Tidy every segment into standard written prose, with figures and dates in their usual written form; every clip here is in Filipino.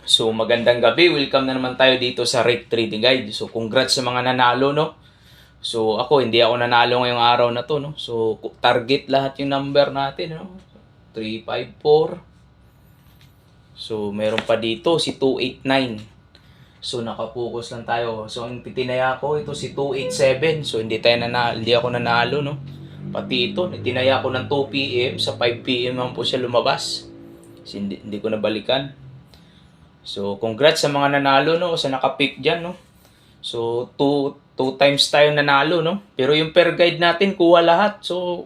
So magandang gabi, welcome na naman tayo dito sa Rate Trading Guide. So congrats sa mga nanalo, no. So ako hindi ako nanalo ngayong araw na to, no. So target lahat yung number natin, no. 354. So meron pa dito si 289. So nakapokus lang tayo. So ang titinaya ko ito si 287. So hindi ako nanalo, no. Pati ito, tinaya ko ng 2 PM sa 5 PM lang po siya lumabas. So, hindi ko nabalikan. So, congrats sa mga nanalo, no, sa nakapick dyan, no. So, two times tayo nanalo, no. Pero yung per guide natin, kuha lahat. So,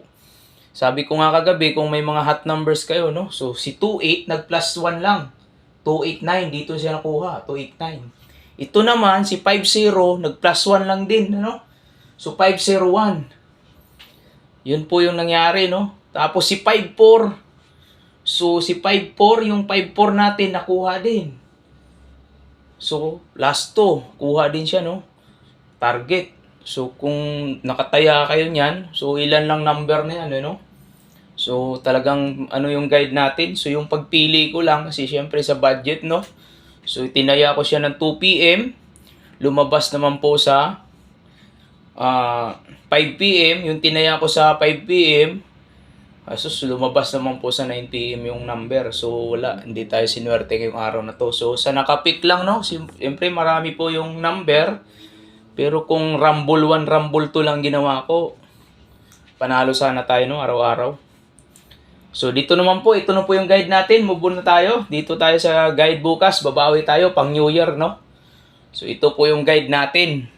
sabi ko nga kagabi, kung may mga hot numbers kayo, no. So, si 28, nag-plus 1 lang. 289, dito siya nakuha, 289. Ito naman, si 50, nag-plus 1 lang din, no. So, 501. Yun po yung nangyari, no. Tapos, si 54. So, si 54, yung 54 natin, nakuha din. So, last 2, kuha din siya, no? Target. So, kung nakataya kayo niyan, so ilan lang number na yan, no? So, talagang ano yung guide natin. So, yung pagpili ko lang, kasi syempre sa budget, no? So, tinaya ko siya ng 2 PM. Lumabas naman po sa 5 PM. Yung tinaya ko sa 5 PM, asus, lumabas naman po sa 9 PM yung number. So, wala. Hindi tayo sinuwerte ngayong araw na to. So, sa nakapick lang, no? Siyempre, marami po yung number. Pero kung Rumble 1, Rumble 2 lang ginawa ko, panalo sana tayo, no? Araw-araw. So, dito naman po. Ito na po yung guide natin. Move on na tayo. Dito tayo sa guide bukas. Babawi tayo pang New Year, no? So, ito po yung guide natin.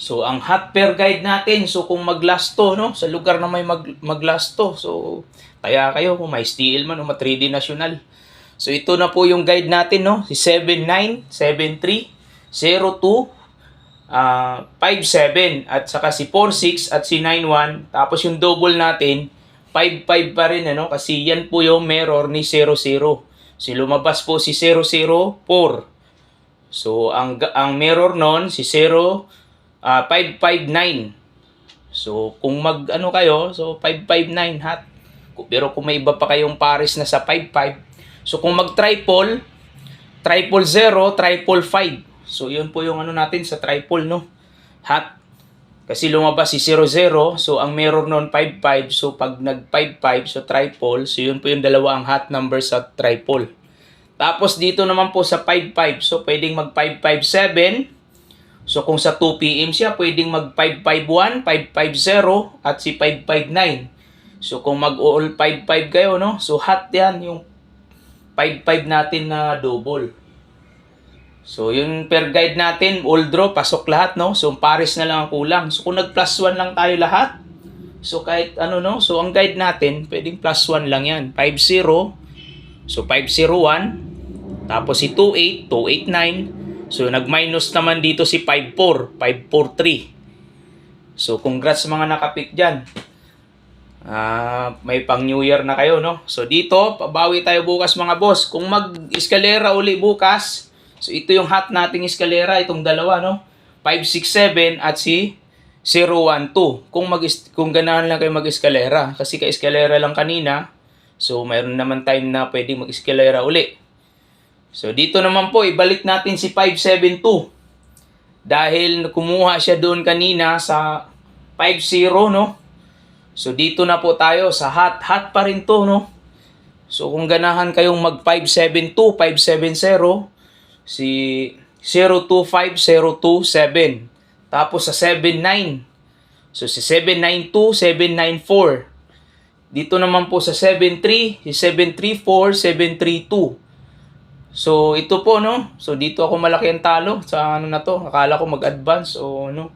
So, ang hot pair guide natin, so kung mag-last to, no, sa lugar na may mag-last to, so, kaya kayo kung may steel man o 3D national. So, ito na po yung guide natin, no, si 79, 73, 02, 57, at saka si 46 at si 91, tapos yung double natin, 55 pa rin, ano, kasi yan po yung mirror ni 00. Si lumabas po si 004. So, ang mirror nun, si 559. So, kung mag-ano kayo, so 559 hot. Pero kung may iba pa kayong pares na sa 55, so kung mag-triple, 000, 555. So, yun po yung ano natin sa triple, no? Hot. Kasi lumabas si 00, so ang mirror nun 55. So, pag nag-55, so triple, so yun po yung dalawa ang hot number sa triple. Tapos, dito naman po sa 55, so pwedeng mag-557. So, kung sa 2 PM siya, pwedeng mag-551, 550, at si 559. So, kung mag-all 55 kayo, no? So, hot yan, yung 55 natin na double. So, yung per guide natin, all draw, pasok lahat, no? So, pares na lang ang kulang. So, kung nag-plus 1 lang tayo lahat, so, kahit ano, no? So, ang guide natin, pwedeng plus 1 lang yan. 50, so 501, tapos si 28, 289, so, nag-minus naman dito si 54, 543. So, congrats mga nakapick dyan. May pang New Year na kayo, no? So, dito, pabawi tayo bukas mga boss. Kung mag-eskalera uli bukas, so, ito yung hot nating eskalera, itong dalawa, no? 567 at si 012. Kung ganahan lang kayo mag-eskalera, kasi ka-eskalera lang kanina, so, mayroon naman time na pwedeng mag-eskalera uli. So, dito naman po, ibalik natin si 572. Dahil kumuha siya doon kanina sa 50, no? So, dito na po tayo sa hot. Hot pa rin to, no? So, kung ganahan kayong mag-572, 570, si 025, 027. Tapos sa 79. So, si 792, 794. Dito naman po sa 73, si 734, 732. So, ito po, no? So, dito ako malaki ang talo sa ano na to. Akala ko mag-advance o ano.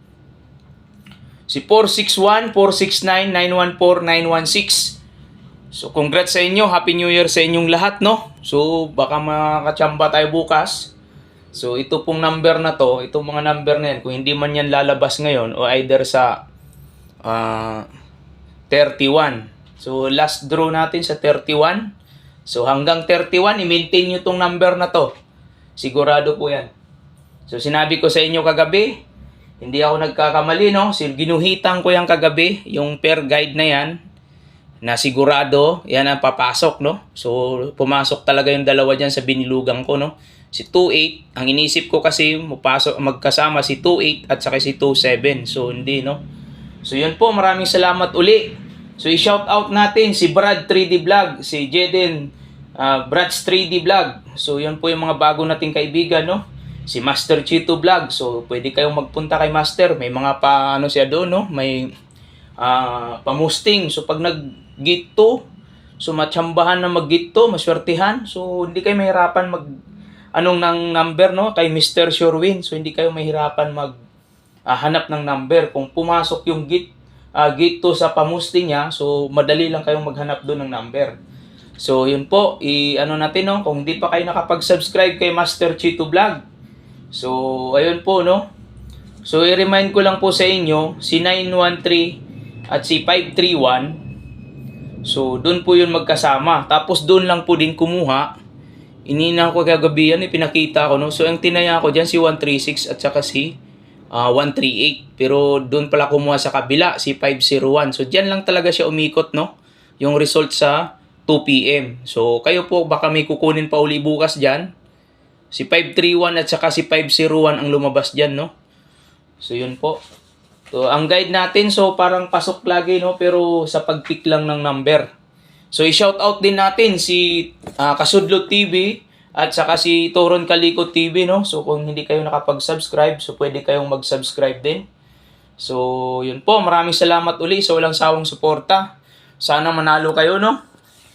Si 461, 469, 914, 916. So, congrats sa inyo. Happy New Year sa inyong lahat, no? So, baka makachamba tayo bukas. So, ito pong number na to, itong mga number na yan, kung hindi man yan lalabas ngayon, o either sa 31. So, last draw natin sa 31. So, hanggang 31, i-maintain nyo tong number na to. Sigurado po yan. So, sinabi ko sa inyo kagabi, hindi ako nagkakamali, no? Ginuhitan ko yan kagabi, yung per guide na yan, na sigurado yan ang papasok, no? So pumasok talaga yung dalawa diyan sa binilugan ko, no? Si 28, ang inisip ko kasi magkasama si 28 at saka si 27. So hindi, no? So yun po, maraming salamat uli. So i-shout out natin si Brad 3D Vlog, si Jeden Brad's 3D Vlog. So yun po yung mga bago nating kaibigan, no? Si Master Chito Vlog. So pwede kayong magpunta kay Master. May mga ano siya doon, no? May pamusting. So pag nag-git2, so matsambahan na mag-git2, maswertihan. So hindi kayo mahirapan ng number, no? Kay Mr. Surewin. So hindi kayo mahirapan hanap ng number. Kung pumasok yung gate 2 sa pamusti niya, so madali lang kayong maghanap doon ng number. So yun po, ano natin, no, kung hindi pa kayo nakapag-subscribe kay Master Chito Vlog. So ayun po, no. So i-remind ko lang po sa inyo si 913 at si 531. So doon po yun magkasama. Tapos doon lang po din kumuha. Inina ko kagabi yan, pinakita ko, no. So ang tinaya ko diyan si 136 at saka si 138. Pero doon pala kumuha sa kabila, si 501. So, dyan lang talaga siya umikot, no? Yung result sa 2 p.m. So, kayo po, baka may kukunin pa uli bukas dyan. Si 531 at saka si 501 ang lumabas dyan, no? So, yun po. So, ang guide natin, so parang pasok lagi, no? Pero sa pag-pick lang ng number. So, i-shout out din natin si Kasudlot TV, at saka si Toron Kalikot TV, no? So kung hindi kayo nakapag-subscribe, so pwede kayong mag-subscribe din. So yun po, maraming salamat uli sa walang sawang suporta. Sana manalo kayo, no?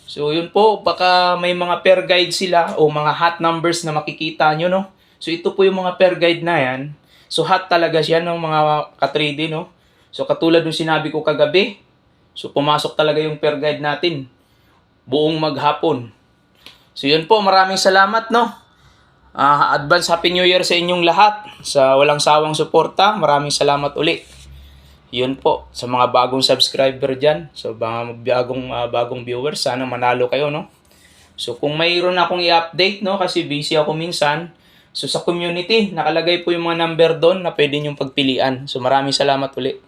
So yun po, baka may mga pair guide sila o mga hot numbers na makikita nyo, no? So ito po yung mga pair guide na yan. So hot talaga siya ng mga ka-3D, no? So katulad ng sinabi ko kagabi, so pumasok talaga yung pair guide natin buong maghapon. So yun po, maraming salamat, no? Advance Happy New Year sa inyong lahat. Sa walang sawang suporta, maraming salamat uli. Yun po, sa mga bagong subscriber dyan, so mga bagong viewers, sana manalo kayo, no? So kung mayroon akong i-update, no, kasi busy ako minsan, so sa community, nakalagay po yung mga number doon na pwede nyong pagpilian. So maraming salamat uli.